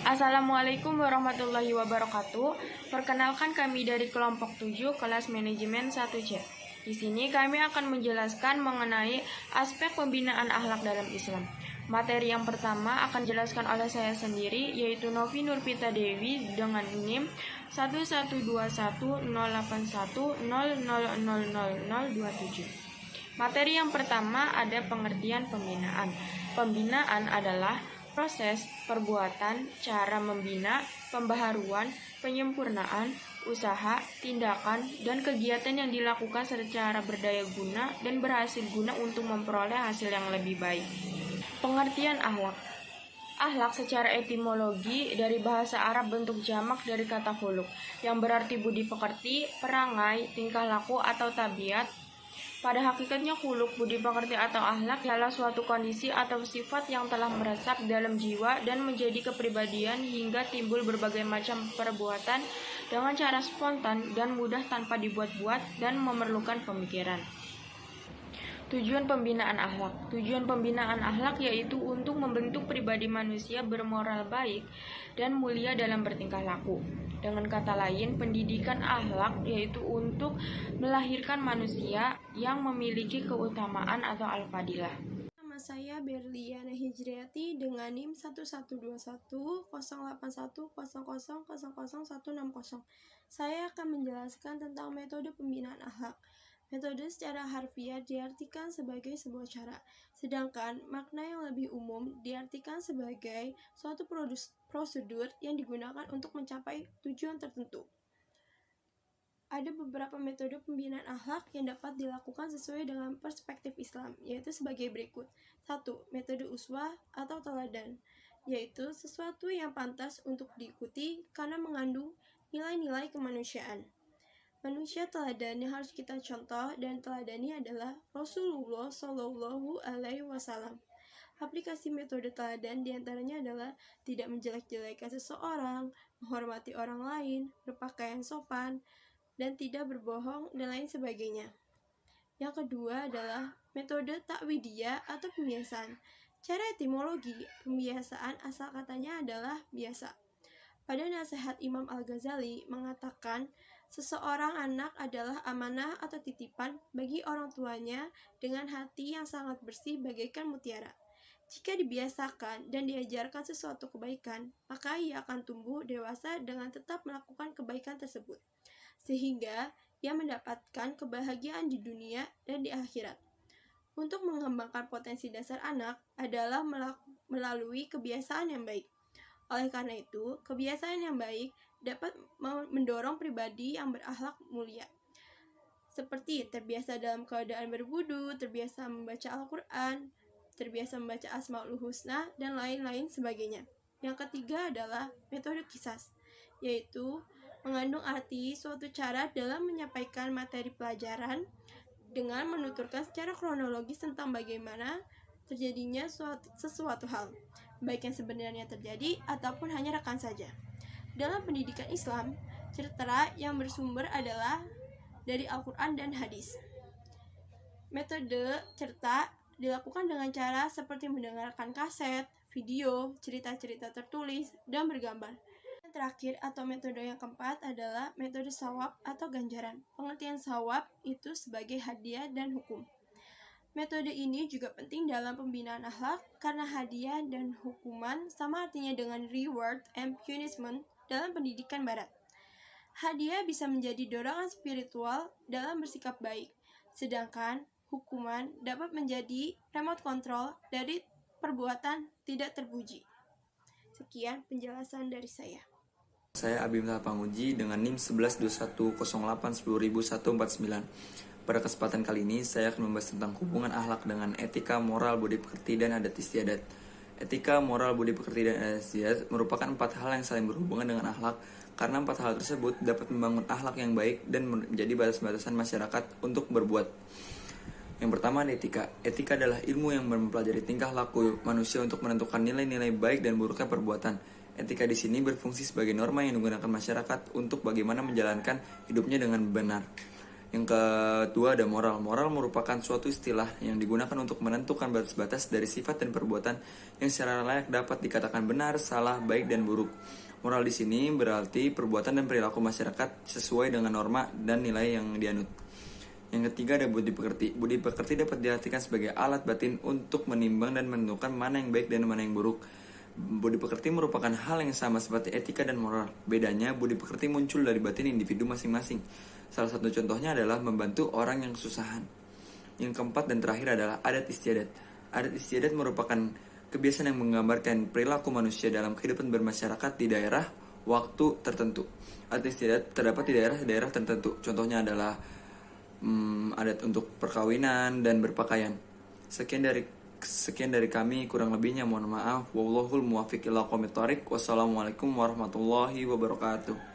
Assalamualaikum warahmatullahi wabarakatuh. Perkenalkan kami dari kelompok 7 kelas manajemen 1C. Di sini kami akan menjelaskan mengenai aspek pembinaan akhlak dalam Islam. Materi yang pertama akan dijelaskan oleh saya sendiri, yaitu Novi Nurpita Dewi dengan NIM 11210810000027. Materi yang pertama ada pengertian pembinaan. Pembinaan adalah proses, perbuatan, cara membina, pembaharuan, penyempurnaan, usaha, tindakan, dan kegiatan yang dilakukan secara berdaya guna dan berhasil guna untuk memperoleh hasil yang lebih baik. Pengertian akhlak. Akhlak secara etimologi dari bahasa Arab bentuk jamak dari kata khuluq, yang berarti budi pekerti, perangai, tingkah laku atau tabiat. Pada hakikatnya khuluq, budi pekerti atau akhlak adalah suatu kondisi atau sifat yang telah meresap dalam jiwa dan menjadi kepribadian hingga timbul berbagai macam perbuatan dengan cara spontan dan mudah tanpa dibuat-buat dan memerlukan pemikiran. Tujuan pembinaan akhlak. Tujuan pembinaan akhlak yaitu untuk membentuk pribadi manusia bermoral baik dan mulia dalam bertingkah laku. Dengan kata lain, pendidikan akhlak yaitu untuk melahirkan manusia yang memiliki keutamaan atau al-fadilah. Nama saya Berliana Hijriati dengan NIM 1121081000000160. Saya akan menjelaskan tentang metode pembinaan akhlak. Metode secara harfiah diartikan sebagai sebuah cara, sedangkan makna yang lebih umum diartikan sebagai suatu prosedur yang digunakan untuk mencapai tujuan tertentu. Ada beberapa metode pembinaan akhlak yang dapat dilakukan sesuai dengan perspektif Islam, yaitu sebagai berikut. 1. Metode uswah atau teladan, yaitu sesuatu yang pantas untuk diikuti karena mengandung nilai-nilai kemanusiaan. Manusia teladan yang harus kita contoh dan teladani adalah Rasulullah Shallallahu Alaihi Wasallam. Aplikasi metode teladan diantaranya adalah tidak menjelek-jelekan seseorang, menghormati orang lain, berpakaian sopan, dan tidak berbohong, dan lain sebagainya. Yang kedua adalah metode takwidiyah atau pembiasaan. Cara etimologi, pembiasaan asal katanya adalah biasa. Pada nasihat Imam Al-Ghazali mengatakan, seseorang anak adalah amanah atau titipan bagi orang tuanya dengan hati yang sangat bersih bagaikan mutiara. Jika dibiasakan dan diajarkan sesuatu kebaikan, maka ia akan tumbuh dewasa dengan tetap melakukan kebaikan tersebut, sehingga ia mendapatkan kebahagiaan di dunia dan di akhirat. Untuk mengembangkan potensi dasar anak adalah melalui kebiasaan yang baik. Oleh karena itu, kebiasaan yang baik dapat mendorong pribadi yang berakhlak mulia, seperti terbiasa dalam keadaan berwudu, terbiasa membaca Al-Quran, terbiasa membaca Asmaul Husna, dan lain-lain sebagainya. Yang ketiga adalah metode qisas, yaitu mengandung arti suatu cara dalam menyampaikan materi pelajaran dengan menuturkan secara kronologis tentang bagaimana terjadinya sesuatu hal, baik yang sebenarnya terjadi ataupun hanya rekan saja. Dalam pendidikan Islam, cerita yang bersumber adalah dari Al-Quran dan hadis. Metode cerita dilakukan dengan cara seperti mendengarkan kaset, video, cerita-cerita tertulis, dan bergambar. Yang terakhir atau metode yang keempat adalah metode sawab atau ganjaran. Pengertian sawab itu sebagai hadiah dan hukum. Metode ini juga penting dalam pembinaan akhlak karena hadiah dan hukuman sama artinya dengan reward and punishment dalam pendidikan barat. Hadiah bisa menjadi dorongan spiritual dalam bersikap baik, sedangkan hukuman dapat menjadi remote control dari perbuatan tidak terpuji. Sekian penjelasan dari saya. Saya Abimlah Panguji dengan NIM 112108100149. Pada kesempatan kali ini, saya akan membahas tentang hubungan akhlak dengan etika, moral, budi pekerti, dan adat istiadat. Etika, moral, budi pekerti, dan adat istiadat merupakan 4 hal yang saling berhubungan dengan akhlak, karena 4 hal tersebut dapat membangun akhlak yang baik dan menjadi batas-batasan masyarakat untuk berbuat. Yang pertama ada etika. Etika adalah ilmu yang mempelajari tingkah laku manusia untuk menentukan nilai-nilai baik dan buruknya perbuatan. Etika di sini berfungsi sebagai norma yang digunakan masyarakat untuk bagaimana menjalankan hidupnya dengan benar. Yang kedua ada moral. Moral merupakan suatu istilah yang digunakan untuk menentukan batas-batas dari sifat dan perbuatan yang secara layak dapat dikatakan benar, salah, baik, dan buruk. Moral di sini berarti perbuatan dan perilaku masyarakat sesuai dengan norma dan nilai yang dianut. Yang ketiga ada budi pekerti. Budi pekerti dapat diartikan sebagai alat batin untuk menimbang dan menentukan mana yang baik dan mana yang buruk. Budi pekerti merupakan hal yang sama seperti etika dan moral. Bedanya, budi pekerti muncul dari batin individu masing-masing. Salah satu contohnya adalah membantu orang yang kesusahan. Yang keempat dan terakhir adalah adat istiadat. Adat istiadat merupakan kebiasaan yang menggambarkan perilaku manusia dalam kehidupan bermasyarakat di daerah waktu tertentu. Adat istiadat terdapat di daerah-daerah tertentu. Contohnya adalah adat untuk perkawinan dan berpakaian. Sekian dari kami, kurang lebihnya mohon maaf. Wallahul muwaffiq ila aqwamit thoriq. Wassalamualaikum warahmatullahi wabarakatuh.